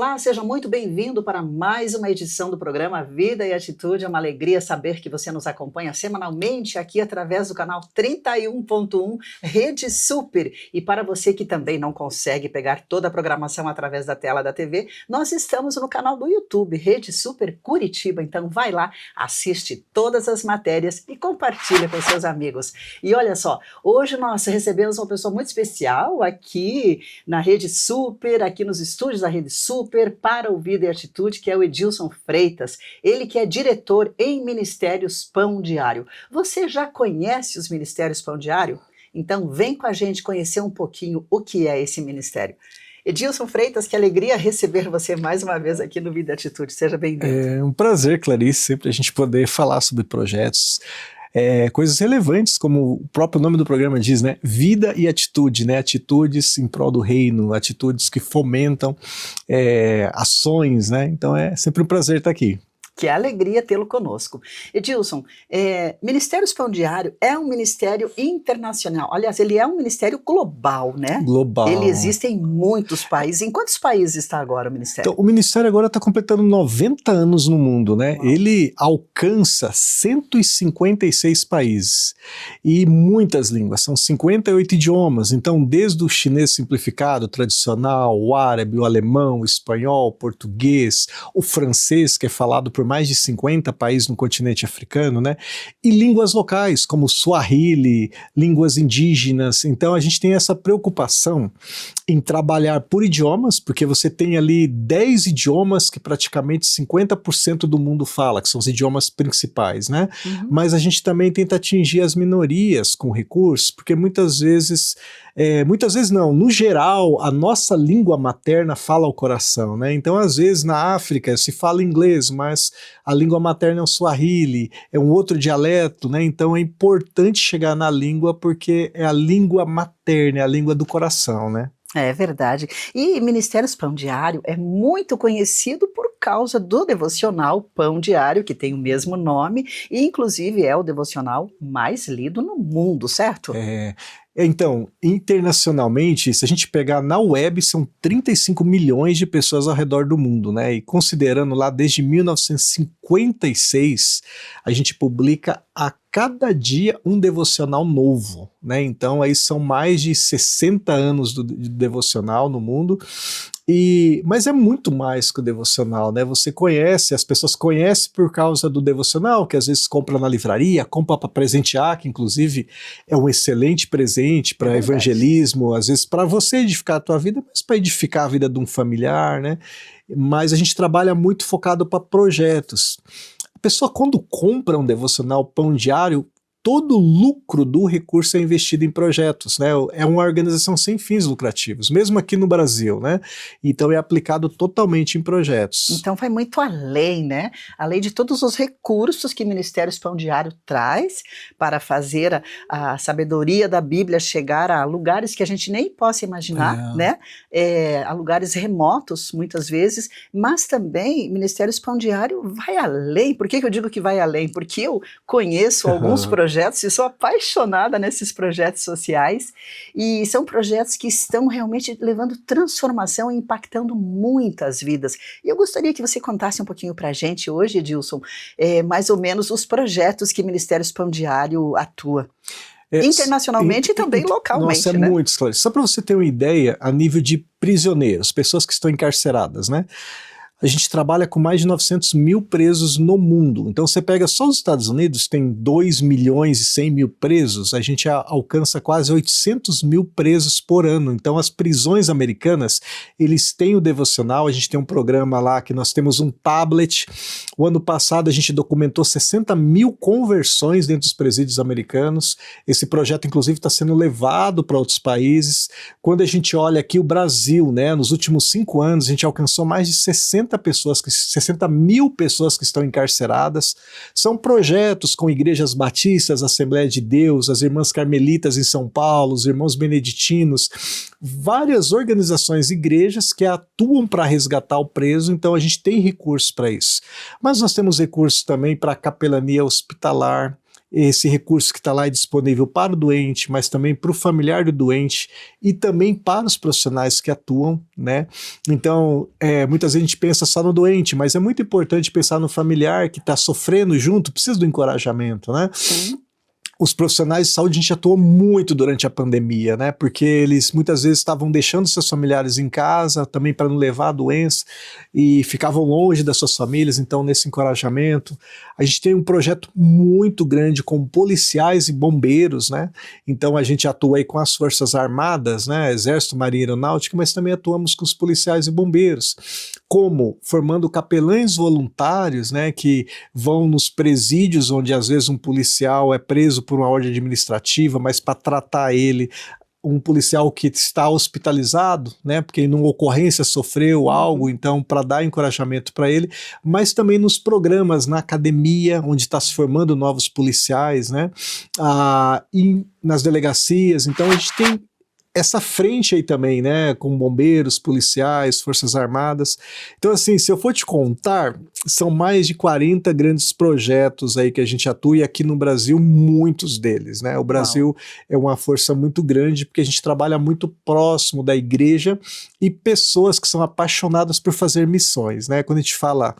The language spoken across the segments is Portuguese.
Olá, seja muito bem-vindo para mais uma edição do programa Vida e Atitude. É uma alegria saber que você nos acompanha semanalmente aqui através do canal 31.1 Rede Super. E para você que também não consegue pegar toda a programação através da tela da TV, nós estamos no canal do YouTube Rede Super Curitiba. Então vai lá, assiste todas as matérias e compartilha com seus amigos. E olha só, hoje nós recebemos uma pessoa muito especial aqui na Rede Super, aqui nos estúdios da Rede Super, para o Vida e Atitude, que é o Edilson Freitas, ele que é diretor em Ministérios Pão Diário. Você já conhece os Ministérios Pão Diário? Então vem com a gente conhecer um pouquinho o que é esse ministério. Edilson Freitas, que alegria receber você mais uma vez aqui no Vida e Atitude. Seja bem-vindo. É um prazer, Clarice, sempre a gente poder falar sobre projetos, coisas relevantes, como o próprio nome do programa diz, né? Vida e atitude, né? Atitudes em prol do reino, atitudes que fomentam ações, né? Então é sempre um prazer estar aqui. Que alegria tê-lo conosco. Edilson, Ministérios Pão Diário é um ministério internacional. Aliás, ele é um ministério global, né? Global. Ele existe em muitos países. Em quantos países está agora o ministério? Então, o ministério agora está completando 90 anos no mundo, né? Uau. Ele alcança 156 países e muitas línguas, são 58 idiomas. Então, desde o chinês simplificado, tradicional, o árabe, o alemão, o espanhol, o português, o francês, que é falado por mais de 50 países no continente africano, né? E línguas locais, como o Swahili, línguas indígenas. Então a gente tem essa preocupação em trabalhar por idiomas, porque você tem ali 10 idiomas que praticamente 50% do mundo fala, que são os idiomas principais, né? Uhum. Mas a gente também tenta atingir as minorias com recursos, porque muitas vezes não, no geral, a nossa língua materna fala ao coração, né? Então, às vezes, na África se fala inglês, mas a língua materna é o Swahili, é um outro dialeto, né? Então, é importante chegar na língua, porque é a língua materna, é a língua do coração, né? É verdade. E Ministérios Pão Diário é muito conhecido por causa do devocional Pão Diário, que tem o mesmo nome, e inclusive é o devocional mais lido no mundo, certo? Então, internacionalmente, se a gente pegar na web, são 35 milhões de pessoas ao redor do mundo, né? E considerando lá desde 1956, a gente publica a cada dia um devocional novo, né? Então aí são mais de 60 anos de devocional no mundo. Mas é muito mais que o devocional, né? Você conhece, as pessoas conhecem por causa do devocional, que às vezes compra na livraria, compra para presentear, que inclusive é um excelente presente para evangelismo, às vezes para você edificar a tua vida, mas para edificar a vida de um familiar, né? Mas a gente trabalha muito focado para projetos. A pessoa, quando compra um devocional Pão Diário, todo o lucro do recurso é investido em projetos, né? É uma organização sem fins lucrativos, mesmo aqui no Brasil, né? Então é aplicado totalmente em projetos. Então vai muito além, né? Além de todos os recursos que Ministérios Pão Diário traz para fazer a sabedoria da Bíblia chegar a lugares que a gente nem possa imaginar, né? A lugares remotos, muitas vezes, mas também Ministérios Pão Diário vai além. Por que eu digo que vai além? Porque eu conheço alguns projetos e sou apaixonada nesses projetos sociais, e são projetos que estão realmente levando transformação e impactando muitas vidas. E eu gostaria que você contasse um pouquinho para a gente hoje, Edilson, mais ou menos os projetos que Ministérios Pão Diário atua. Internacionalmente e também localmente. Nossa, né? Muito, claro. Só para você ter uma ideia, a nível de prisioneiros, pessoas que estão encarceradas, né? A gente trabalha com mais de 900 mil presos no mundo. Então você pega só os Estados Unidos, tem 2 milhões e 100 mil presos, a gente alcança quase 800 mil presos por ano. Então as prisões americanas, eles têm o devocional, a gente tem um programa lá que nós temos um tablet. O ano passado a gente documentou 60 mil conversões dentro dos presídios americanos. Esse projeto inclusive está sendo levado para outros países. Quando a gente olha aqui o Brasil, né, nos últimos 5 anos a gente alcançou mais de 60 mil pessoas que estão encarceradas. São projetos com igrejas batistas, Assembleia de Deus, as Irmãs Carmelitas em São Paulo, os Irmãos Beneditinos, várias organizações e igrejas que atuam para resgatar o preso, então a gente tem recursos para isso. Mas nós temos recursos também para capelania hospitalar, esse recurso que está lá é disponível para o doente, mas também para o familiar do doente e também para os profissionais que atuam, né? Então, muitas vezes a gente pensa só no doente, mas é muito importante pensar no familiar que está sofrendo junto, precisa do encorajamento, né? Sim. Os profissionais de saúde, a gente atuou muito durante a pandemia, né? Porque eles muitas vezes estavam deixando seus familiares em casa, também para não levar a doença, e ficavam longe das suas famílias, então nesse encorajamento. A gente tem um projeto muito grande com policiais e bombeiros, né? Então a gente atua aí com as Forças Armadas, né? Exército, Marinha e Aeronáutica, mas também atuamos com os policiais e bombeiros. Como? Formando capelães voluntários, né? Que vão nos presídios onde às vezes um policial é preso por uma ordem administrativa, mas para tratar ele, um policial que está hospitalizado, né, porque numa ocorrência sofreu algo, então para dar encorajamento para ele, mas também nos programas, na academia, onde está se formando novos policiais, né, e nas delegacias. Então a gente tem essa frente aí também, né, com bombeiros, policiais, forças armadas. Então assim, se eu for te contar, são mais de 40 grandes projetos aí que a gente atua, e aqui no Brasil muitos deles, né? O Brasil é uma força muito grande porque a gente trabalha muito próximo da igreja e pessoas que são apaixonadas por fazer missões, né? Quando a gente fala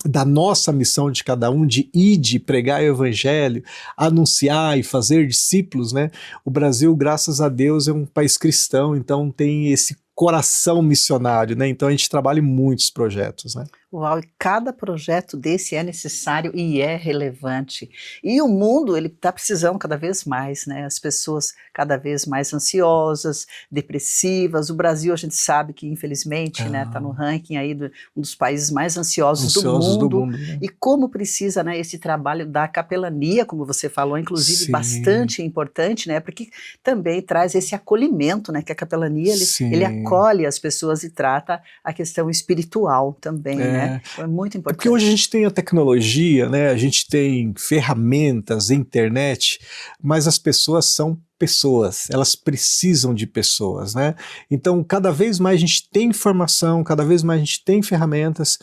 da nossa missão de cada um, de ir, de pregar o evangelho, anunciar e fazer discípulos, né? O Brasil, graças a Deus, é um país cristão, então tem esse coração missionário, né? Então a gente trabalha em muitos projetos, né? Uau, e cada projeto desse é necessário e é relevante. E o mundo, ele está precisando cada vez mais, né? As pessoas cada vez mais ansiosas, depressivas. O Brasil, a gente sabe que, infelizmente, né, está no ranking aí um dos países mais ansiosos do mundo. Né? E como precisa, né, esse trabalho da capelania, como você falou, inclusive, bastante importante, né? Porque também traz esse acolhimento, né? Que a capelania, ele acolhe as pessoas e trata a questão espiritual também, né? É muito importante. Porque hoje a gente tem a tecnologia, né? A gente tem ferramentas, internet, mas as pessoas são pessoas, elas precisam de pessoas, né? Então, cada vez mais a gente tem informação, cada vez mais a gente tem ferramentas,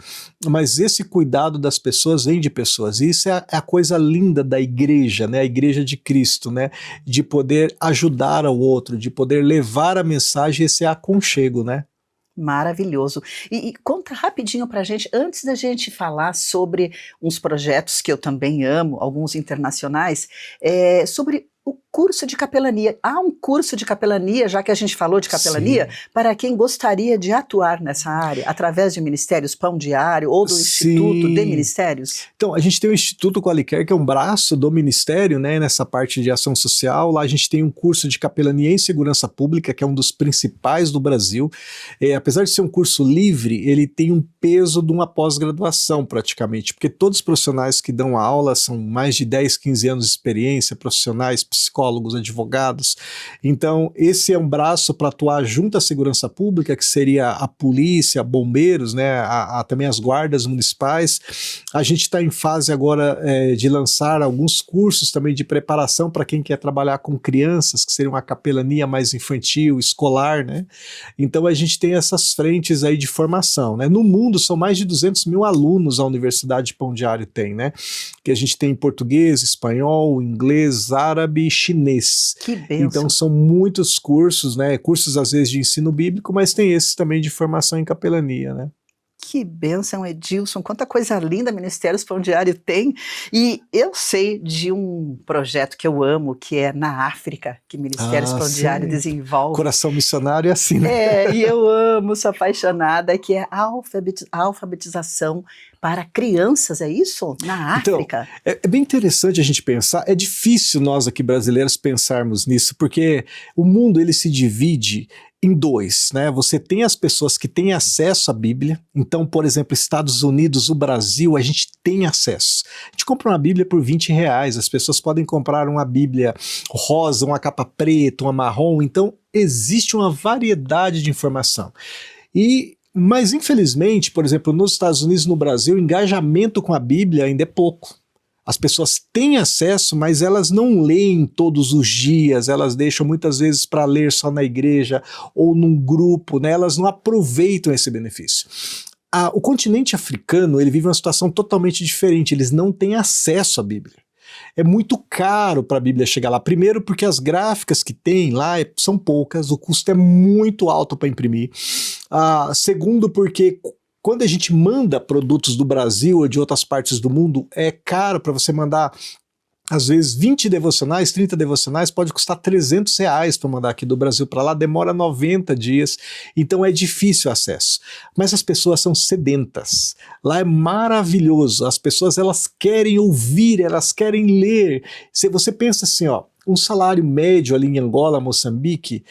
mas esse cuidado das pessoas vem de pessoas. E isso é a coisa linda da igreja, né? A igreja de Cristo, né? De poder ajudar ao outro, de poder levar a mensagem, esse aconchego, né? Maravilhoso. E conta rapidinho pra gente, antes da gente falar sobre uns projetos que eu também amo, alguns internacionais, sobre o curso de capelania. Há um curso de capelania, já que a gente falou de capelania, para quem gostaria de atuar nessa área, através de ministérios Pão Diário ou do Instituto de Ministérios? Então, a gente tem o Instituto Qualicare, que é um braço do Ministério, né, nessa parte de ação social. Lá a gente tem um curso de capelania em segurança pública, que é um dos principais do Brasil. Apesar de ser um curso livre, ele tem um peso de uma pós-graduação, praticamente, porque todos os profissionais que dão aula são mais de 10, 15 anos de experiência, profissionais, psicólogos, advogados. Então, esse é um braço para atuar junto à segurança pública, que seria a polícia, bombeiros, né, também as guardas municipais. A gente está em fase agora de lançar alguns cursos também de preparação para quem quer trabalhar com crianças, que seria uma capelania mais infantil, escolar, né? Então, a gente tem essas frentes aí de formação, né? No mundo, são mais de 200 mil alunos a Universidade Pão Diário tem, né? Que a gente tem em português, espanhol, inglês, árabe e chinês. Que bênção. Então são muitos cursos, né? Cursos às vezes de ensino bíblico, mas tem esses também de formação em capelania, né? Que bênção, Edilson, quanta coisa linda Ministérios Pão Diário tem. E eu sei de um projeto que eu amo, que é na África, que Ministérios Pão Diário desenvolve. Coração missionário é assim, né? E eu amo, sou apaixonada, que é a alfabetização para crianças, é isso? Na África? Então, é bem interessante a gente pensar, é difícil nós aqui brasileiros pensarmos nisso, porque o mundo ele se divide em dois, né? Você tem as pessoas que têm acesso à Bíblia. Então, por exemplo, Estados Unidos, o Brasil, a gente tem acesso. A gente compra uma Bíblia por R$20, as pessoas podem comprar uma Bíblia rosa, uma capa preta, uma marrom. Então, existe uma variedade de informação. Mas, infelizmente, por exemplo, nos Estados Unidos e no Brasil, o engajamento com a Bíblia ainda é pouco. As pessoas têm acesso, mas elas não leem todos os dias, elas deixam muitas vezes para ler só na igreja ou num grupo, né? Elas não aproveitam esse benefício. O continente africano ele vive uma situação totalmente diferente, eles não têm acesso à Bíblia. é muito caro para a Bíblia chegar lá. Primeiro porque as gráficas que tem lá são poucas, o custo é muito alto para imprimir. Segundo porque quando a gente manda produtos do Brasil ou de outras partes do mundo, é caro para você mandar. Às vezes 20 devocionais, 30 devocionais pode custar R$300 para mandar aqui do Brasil para lá, demora 90 dias, então é difícil o acesso. Mas as pessoas são sedentas, lá é maravilhoso, as pessoas elas querem ouvir, elas querem ler. Se você pensa assim, ó, um salário médio ali em Angola, Moçambique,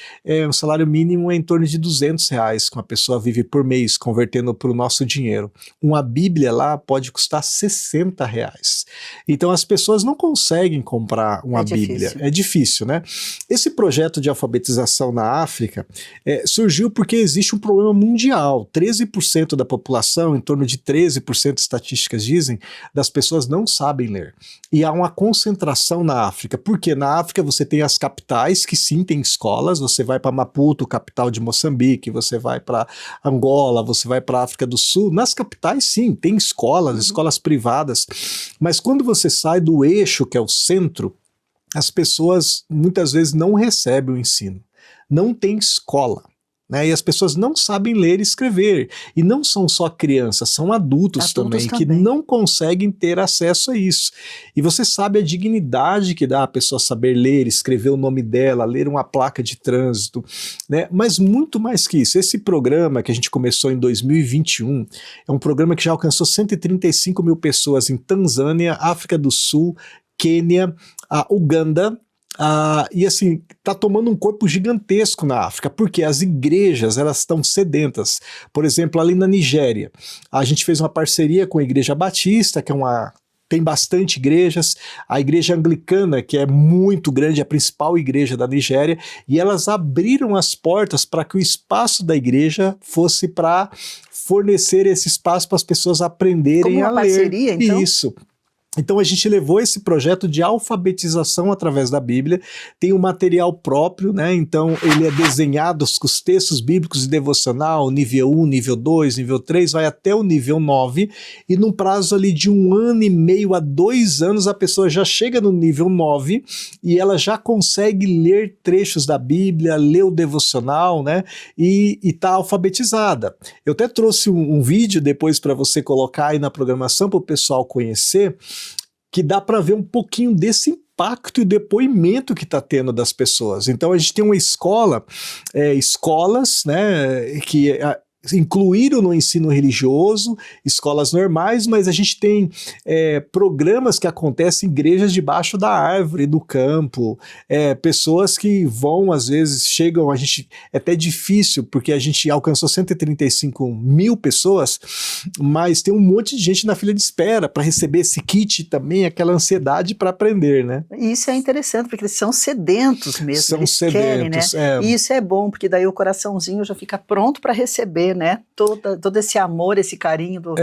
um salário mínimo é em torno de R$200 que uma pessoa vive por mês, convertendo para o nosso dinheiro. Uma Bíblia lá pode custar R$60. Então as pessoas não conseguem comprar uma Bíblia. É difícil, né? Esse projeto de alfabetização na África surgiu porque existe um problema mundial. 13% da população, em torno de 13%, estatísticas dizem, das pessoas não sabem ler. E há uma concentração na África. Por quê? Na África você tem as capitais, que sim tem escolas, você vai para Maputo, capital de Moçambique, você vai para Angola, você vai para a África do Sul. Nas capitais sim, tem escolas, escolas privadas, mas quando você sai do eixo, que é o centro, as pessoas muitas vezes não recebem o ensino, não tem escola. Né? E as pessoas não sabem ler e escrever. E não são só crianças, são adultos também, que não conseguem ter acesso a isso. E você sabe a dignidade que dá a pessoa saber ler, escrever o nome dela, ler uma placa de trânsito, né? Mas muito mais que isso. Esse programa que a gente começou em 2021 é um programa que já alcançou 135 mil pessoas em Tanzânia, África do Sul, Quênia, Uganda. E assim, está tomando um corpo gigantesco na África, porque as igrejas elas estão sedentas. Por exemplo, ali na Nigéria, a gente fez uma parceria com a Igreja Batista, que tem bastante igrejas, a igreja anglicana, que é muito grande, a principal igreja da Nigéria, e elas abriram as portas para que o espaço da igreja fosse para fornecer esse espaço para as pessoas aprenderem a ler. Como uma parceria, então? Isso. Então a gente levou esse projeto de alfabetização através da Bíblia, tem um material próprio, né? Então ele é desenhado com os textos bíblicos de devocional, nível 1, nível 2, nível 3, vai até o nível 9, e num prazo ali de 1 ano e meio a 2 anos a pessoa já chega no nível 9 e ela já consegue ler trechos da Bíblia, ler o devocional, né? E está alfabetizada. Eu até trouxe um vídeo depois para você colocar aí na programação para o pessoal conhecer, que dá para ver um pouquinho desse impacto e depoimento que está tendo das pessoas. Então a gente tem uma escolas, né, que incluíram no ensino religioso, escolas normais, mas a gente tem programas que acontecem em igrejas debaixo da árvore, do campo, pessoas que vão, às vezes, chegam, é até difícil, porque a gente alcançou 135 mil pessoas, mas tem um monte de gente na fila de espera para receber esse kit também, aquela ansiedade para aprender, né? Isso é interessante, porque eles são sedentos mesmo, são sedentos, querem, né? E isso é bom, porque daí o coraçãozinho já fica pronto para receber, né? Todo esse amor, esse carinho do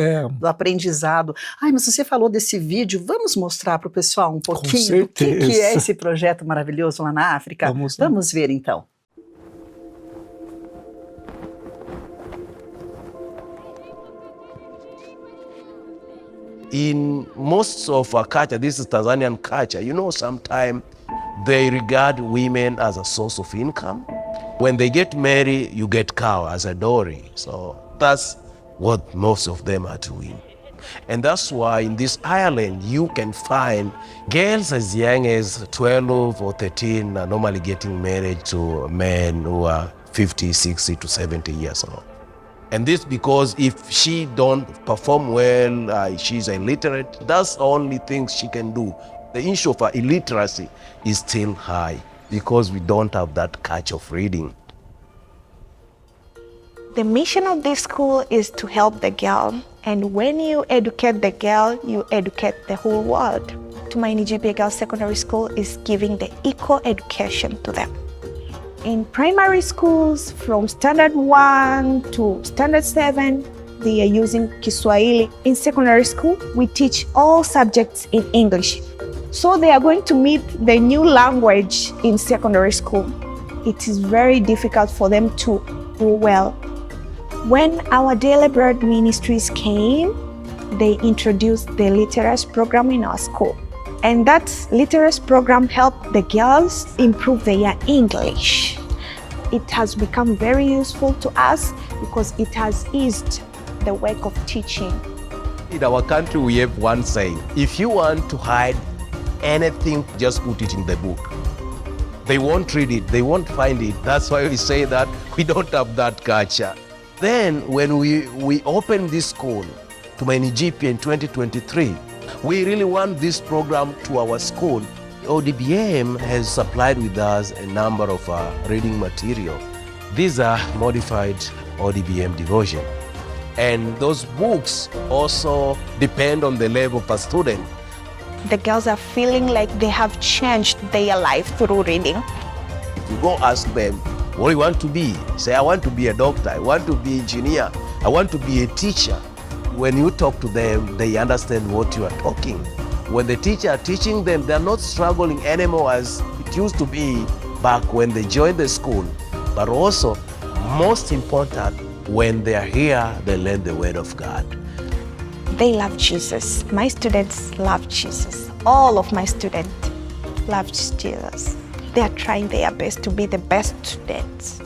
aprendizado. Mas você falou desse vídeo, vamos mostrar para o pessoal um pouquinho do que é esse projeto maravilhoso lá na África? Vamos ver então. In most of our culture, this is Tanzanian culture, sometimes they regard women as a source of income. When they get married, you get cow as a dowry. So that's what most of them are doing. And that's why in this island, you can find girls as young as 12 or 13 are normally getting married to men who are 50, 60 to 70 years old. And this because if she don't perform well, she's illiterate, that's the only thing she can do. The issue of illiteracy is still high, because we don't have that culture of reading. The mission of this school is to help the girl, and when you educate the girl, you educate the whole world. Tumaini GPA Girls Secondary School is giving the equal education to them. In primary schools, from standard 1 to standard 7, they are using Kiswahili. In secondary school, we teach all subjects in English. So they are going to meet the new language in secondary school. It is very difficult for them to do well. When our Daily Bread Ministries came, they introduced the literacy program in our school. And that literacy program helped the girls improve their English. It has become very useful to us because it has eased the work of teaching. In our country, we have one saying, if you want to hide anything, just put it in the book. They won't read it, they won't find it. That's why we say that we don't have that culture. Then when we opened this school to MNGP in 2023, we really want this program to our school. ODBM has supplied with us a number of reading material. These are modified ODBM devotion. And those books also depend on the level per student. The girls are feeling like they have changed their life through reading. If you go ask them, what do you want to be? Say, I want to be a doctor, I want to be an engineer, I want to be a teacher. When you talk to them, they understand what you are talking. When the teacher are teaching them, they're not struggling anymore as it used to be back when they joined the school. But also, most important, when they are here, they learn the word of God. They love Jesus. My students love Jesus. All of my students love Jesus. They are trying their best to be the best students.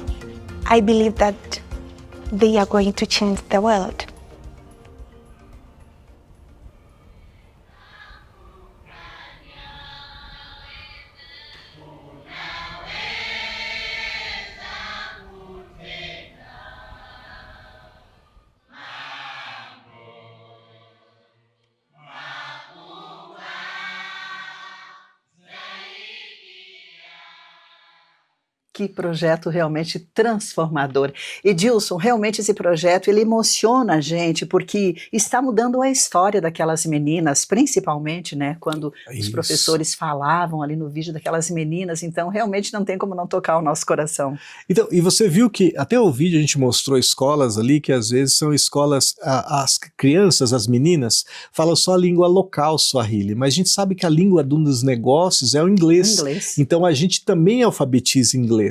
I believe that they are going to change the world. Que projeto realmente transformador. Edilson, realmente esse projeto ele emociona a gente porque está mudando a história daquelas meninas, principalmente, né, quando os professores falavam ali no vídeo daquelas meninas, então realmente não tem como não tocar o nosso coração. Então, e você viu que até o vídeo a gente mostrou escolas ali que às vezes são escolas, as crianças, as meninas, falam só a língua local, Swahili, mas a gente sabe que a língua dos negócios é o inglês. Então a gente também alfabetiza em inglês.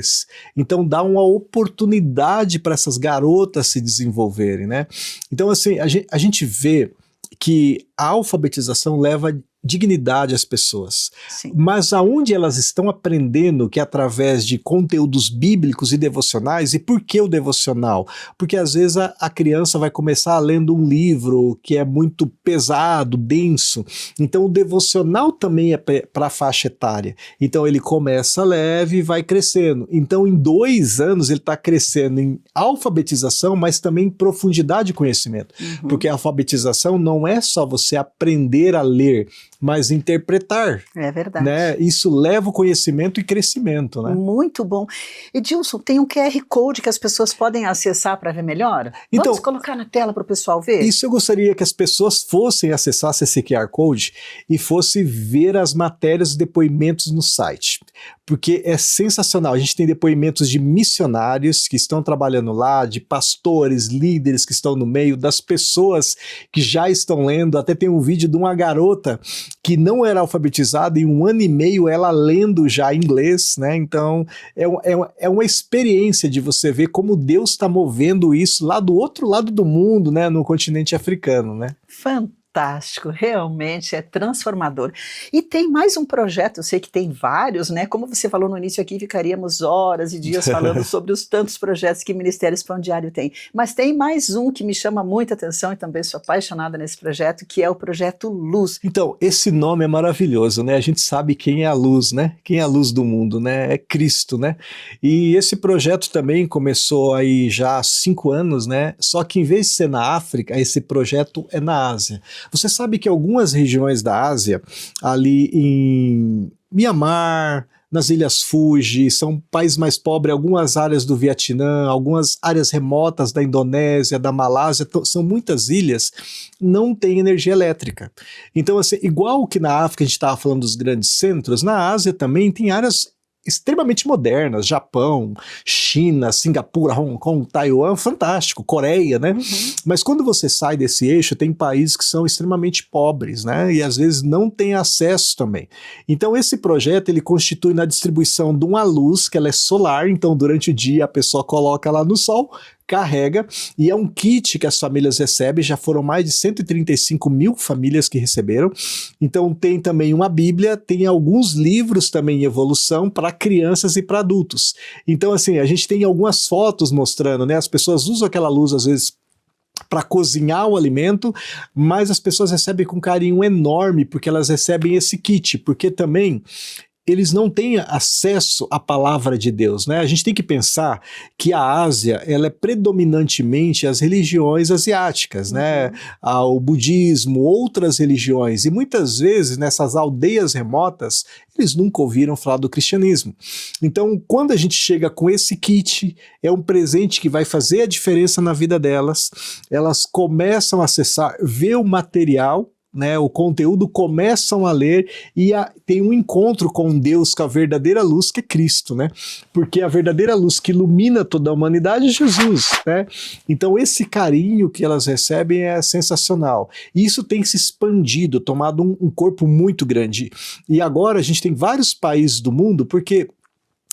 Então dá uma oportunidade para essas garotas se desenvolverem, né? Então assim, a gente vê que a alfabetização leva dignidade às pessoas. Sim. Mas aonde elas estão aprendendo que é através de conteúdos bíblicos e devocionais, e por que o devocional? Porque às vezes a criança vai começar lendo um livro que é muito pesado, denso, então o devocional também é para a faixa etária, então ele começa leve e vai crescendo, então em 2 anos ele está crescendo em alfabetização, mas também em profundidade de conhecimento, porque a alfabetização não é só você aprender a ler, mas interpretar. É verdade. Né? Isso leva o conhecimento e crescimento. Né? Muito bom. Edilson, tem um QR Code que as pessoas podem acessar para ver melhor? Então, vamos colocar na tela para o pessoal ver? Isso eu gostaria que as pessoas fossem acessar esse QR Code e fossem ver as matérias e depoimentos no site. Porque é sensacional. A gente tem depoimentos de missionários que estão trabalhando lá, de pastores, líderes que estão no meio, das pessoas que já estão lendo. Até tem um vídeo de uma garota que não era alfabetizada, em 1 ano e meio ela lendo já inglês, né? Então é uma experiência de você ver como Deus está movendo isso lá do outro lado do mundo, né? No continente africano, né? Fantástico, realmente é transformador. E tem mais um projeto, eu sei que tem vários, né? Como você falou no início aqui, ficaríamos horas e dias falando sobre os tantos projetos que o Ministério Expandiário tem. Mas tem mais um que me chama muita atenção e também sou apaixonada nesse projeto, que é o Projeto Luz. Então, esse nome é maravilhoso, né? A gente sabe quem é a luz, né? Quem é a luz do mundo, né? É Cristo, né? E esse projeto também começou aí já há 5 anos, né? Só que em vez de ser na África, esse projeto é na Ásia. Você sabe que algumas regiões da Ásia, ali em Mianmar, nas Ilhas Fuji, são países mais pobres, algumas áreas do Vietnã, algumas áreas remotas da Indonésia, da Malásia, são muitas ilhas, não tem energia elétrica. Então, assim, igual que na África a gente estava falando dos grandes centros, na Ásia também tem áreas extremamente modernas, Japão, China, Singapura, Hong Kong, Taiwan, fantástico, Coreia, né? Mas quando você sai desse eixo, tem países que são extremamente pobres, né? E às vezes não tem acesso também. Então esse projeto, ele constitui na distribuição de uma luz, que ela é solar, então durante o dia a pessoa coloca lá no sol, carrega, e é um kit que as famílias recebem, já foram mais de 135 mil famílias que receberam. Então tem também uma Bíblia, tem alguns livros também em evolução para crianças e para adultos. Então assim, a gente tem algumas fotos mostrando, né? As pessoas usam aquela luz às vezes para cozinhar o alimento, mas as pessoas recebem com carinho enorme porque elas recebem esse kit, porque também eles não têm acesso à palavra de Deus, né? A gente tem que pensar que a Ásia, ela é predominantemente as religiões asiáticas, né? O budismo, outras religiões, e muitas vezes nessas aldeias remotas, eles nunca ouviram falar do cristianismo. Então, quando a gente chega com esse kit, é um presente que vai fazer a diferença na vida delas, elas começam a acessar, ver o material, né, o conteúdo, começam a ler e tem um encontro com Deus, com a verdadeira luz que é Cristo, né? Porque a verdadeira luz que ilumina toda a humanidade é Jesus, né? Então esse carinho que elas recebem é sensacional. E isso tem se expandido, tomado um corpo muito grande. E agora a gente tem vários países do mundo, porque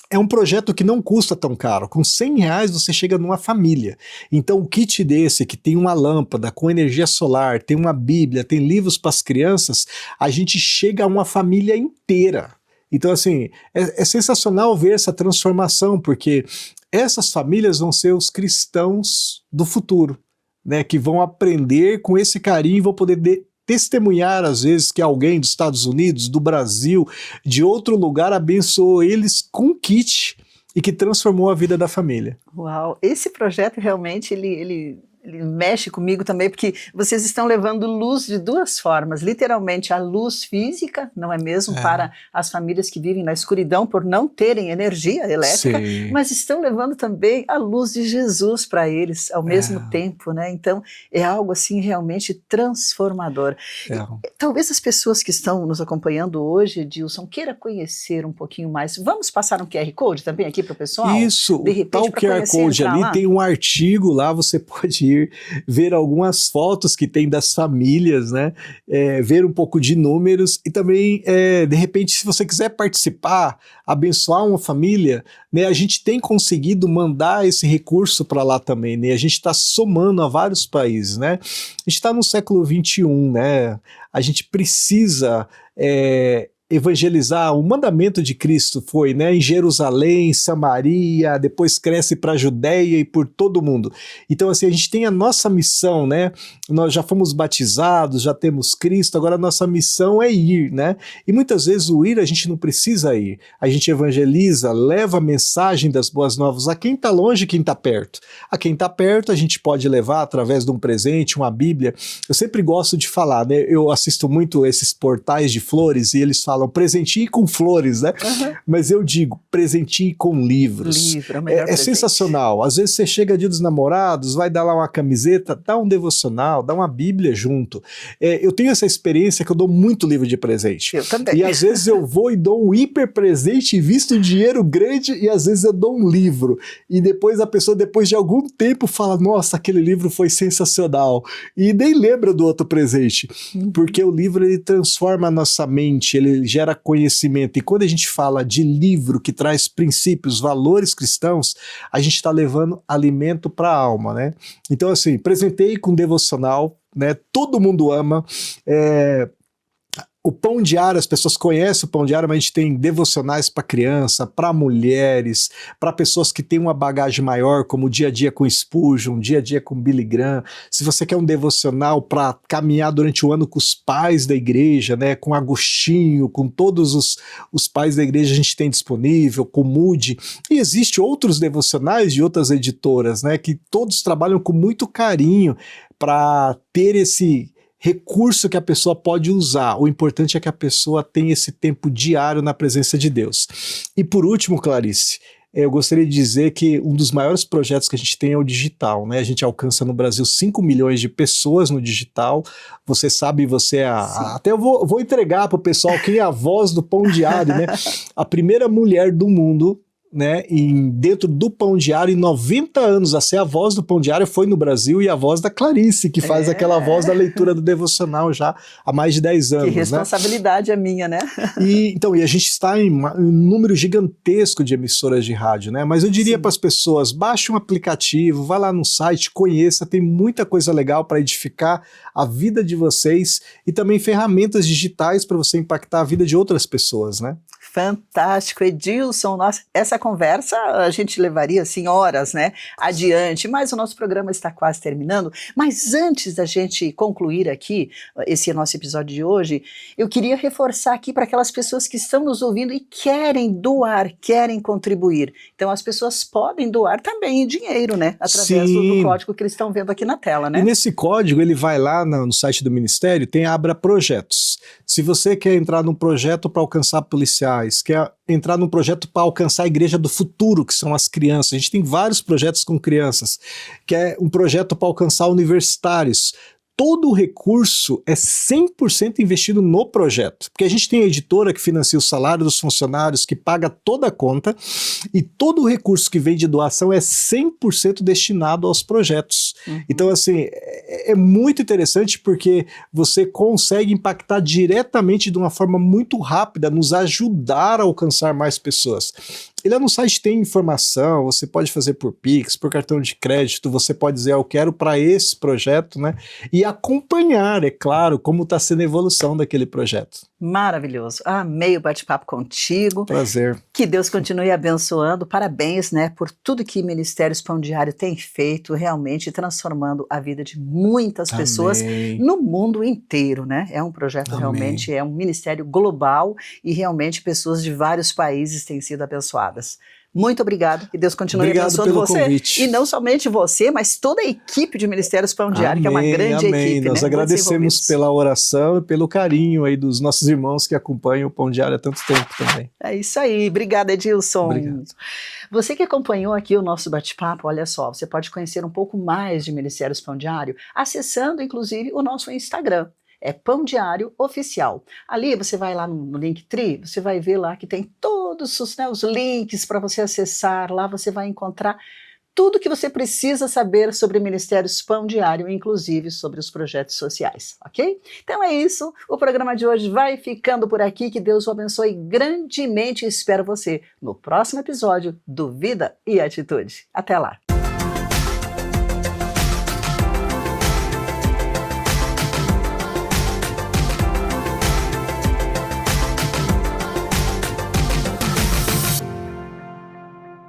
é um projeto que não custa tão caro. Com R$100 você chega numa família. Então o kit desse, que tem uma lâmpada com energia solar, tem uma Bíblia, tem livros para as crianças, a gente chega a uma família inteira. Então assim, é sensacional ver essa transformação, porque essas famílias vão ser os cristãos do futuro, né, que vão aprender com esse carinho e vão poder testemunhar às vezes que alguém dos Estados Unidos, do Brasil, de outro lugar abençoou eles com kit e que transformou a vida da família. Uau, esse projeto realmente ele mexe comigo também, porque vocês estão levando luz de duas formas, literalmente a luz física, não é mesmo, para as famílias que vivem na escuridão por não terem energia elétrica, Sim. mas estão levando também a luz de Jesus para eles ao mesmo tempo, né? Então é algo assim realmente transformador. Talvez as pessoas que estão nos acompanhando hoje, Edilson, queira conhecer um pouquinho mais. Vamos passar um QR Code também aqui para o pessoal? Isso, de repente, o tal QR Code ali lá. tem um artigo lá, você pode ir ver algumas fotos que tem das famílias, né? Ver um pouco de números e também, de repente, se você quiser participar, abençoar uma família, né? A gente tem conseguido mandar esse recurso para lá também, né? A gente está somando a vários países, né? A gente está no século XXI, né? A gente precisa evangelizar. O mandamento de Cristo foi, né, em Jerusalém, Samaria, depois cresce para a Judéia e por todo mundo. Então assim, a gente tem a nossa missão, né? Nós já fomos batizados, já temos Cristo, agora a nossa missão é ir, né? E muitas vezes o ir a gente não precisa ir. A gente evangeliza, leva a mensagem das boas novas a quem está longe, quem está perto. A quem está perto a gente pode levar através de um presente, uma Bíblia. Eu sempre gosto de falar, né? Eu assisto muito esses portais de flores e eles falam presenteie com flores, né? Mas eu digo, presenteie com livros. Livro, é o melhor presente. Sensacional. Às vezes você chega dia dos namorados, vai dar lá uma camiseta, dá um devocional, dá uma Bíblia junto. Eu tenho essa experiência que eu dou muito livro de presente. Eu também. E às vezes eu vou e dou um hiper presente, visto um dinheiro grande, e às vezes eu dou um livro. E depois a pessoa, depois de algum tempo, fala, nossa, aquele livro foi sensacional. E nem lembra do outro presente. Porque o livro, ele transforma a nossa mente, ele gera conhecimento. E quando a gente fala de livro que traz princípios, valores cristãos, a gente está levando alimento para a alma, né? Então assim, presentei com devocional, né? Todo mundo ama. O Pão Diário, as pessoas conhecem o Pão Diário, mas a gente tem devocionais para criança, para mulheres, para pessoas que têm uma bagagem maior, como Dia a Dia com Spurgeon, Dia a Dia com Billy Graham. Se você quer um devocional para caminhar durante o ano com os pais da igreja, né, com Agostinho, com todos os pais da igreja, a gente tem disponível, com Moody. E existem outros devocionais de outras editoras, né, que todos trabalham com muito carinho para ter esse recurso que a pessoa pode usar. O importante é que a pessoa tenha esse tempo diário na presença de Deus. E por último, Clarice, eu gostaria de dizer que um dos maiores projetos que a gente tem é o digital, né? A gente alcança no Brasil 5 milhões de pessoas no digital. Você sabe, você até eu vou entregar para o pessoal quem é a voz do Pão Diário, né? A primeira mulher do mundo, né, dentro do Pão Diário, em 90 anos, a ser a voz do Pão Diário foi no Brasil, e a voz da Clarice, que faz aquela voz da leitura do devocional já há mais de 10 anos. Que responsabilidade é minha, né? E a gente está em um número gigantesco de emissoras de rádio, né? Mas eu diria para as pessoas, baixe um aplicativo, vá lá no site, conheça, tem muita coisa legal para edificar a vida de vocês e também ferramentas digitais para você impactar a vida de outras pessoas, né? Fantástico, Edilson. Nossa, essa conversa a gente levaria assim horas, né, adiante, mas o nosso programa está quase terminando. Mas antes da gente concluir aqui esse nosso episódio de hoje, eu queria reforçar aqui para aquelas pessoas que estão nos ouvindo e querem doar, querem contribuir. Então as pessoas podem doar também em dinheiro, né, através do código que eles estão vendo aqui na tela, né? E nesse código ele vai lá no site do Ministério, tem Abra Projetos. Se você quer entrar num projeto para alcançar policiais, quer entrar num projeto para alcançar a igreja do futuro, que são as crianças. A gente tem vários projetos com crianças, que é um projeto para alcançar universitários. Todo o recurso é 100% investido no projeto, porque a gente tem a editora que financia o salário dos funcionários, que paga toda a conta, e todo o recurso que vem de doação é 100% destinado aos projetos. Então, assim, é muito interessante porque você consegue impactar diretamente de uma forma muito rápida, nos ajudar a alcançar mais pessoas. E lá no site tem informação, você pode fazer por Pix, por cartão de crédito, você pode dizer, eu quero para esse projeto, né? E acompanhar, é claro, como está sendo a evolução daquele projeto. Maravilhoso. Amei o bate-papo contigo. Prazer. Que Deus continue abençoando. Parabéns, né, por tudo que Ministérios Pão Diário tem feito, realmente transformando a vida de muitas pessoas no mundo inteiro, né? É um projeto realmente, é um ministério global e realmente pessoas de vários países têm sido abençoadas. Muito obrigado, que Deus continue abençoando você. Convite. E não somente você, mas toda a equipe de Ministérios Pão Diário, que é uma grande equipe. Nós agradecemos pela oração e pelo carinho aí dos nossos irmãos que acompanham o Pão Diário há tanto tempo também. É isso aí, obrigada, Edilson. Obrigado. Você que acompanhou aqui o nosso bate-papo, olha só, você pode conhecer um pouco mais de Ministérios Pão Diário acessando, inclusive, o nosso Instagram. É Pão Diário Oficial. Ali você vai lá no Linktree, você vai ver lá que tem todos os links para você acessar. Lá você vai encontrar tudo que você precisa saber sobre Ministérios Pão Diário, inclusive sobre os projetos sociais, ok? Então é isso, o programa de hoje vai ficando por aqui, que Deus o abençoe grandemente e espero você no próximo episódio do Vida e Atitude. Até lá!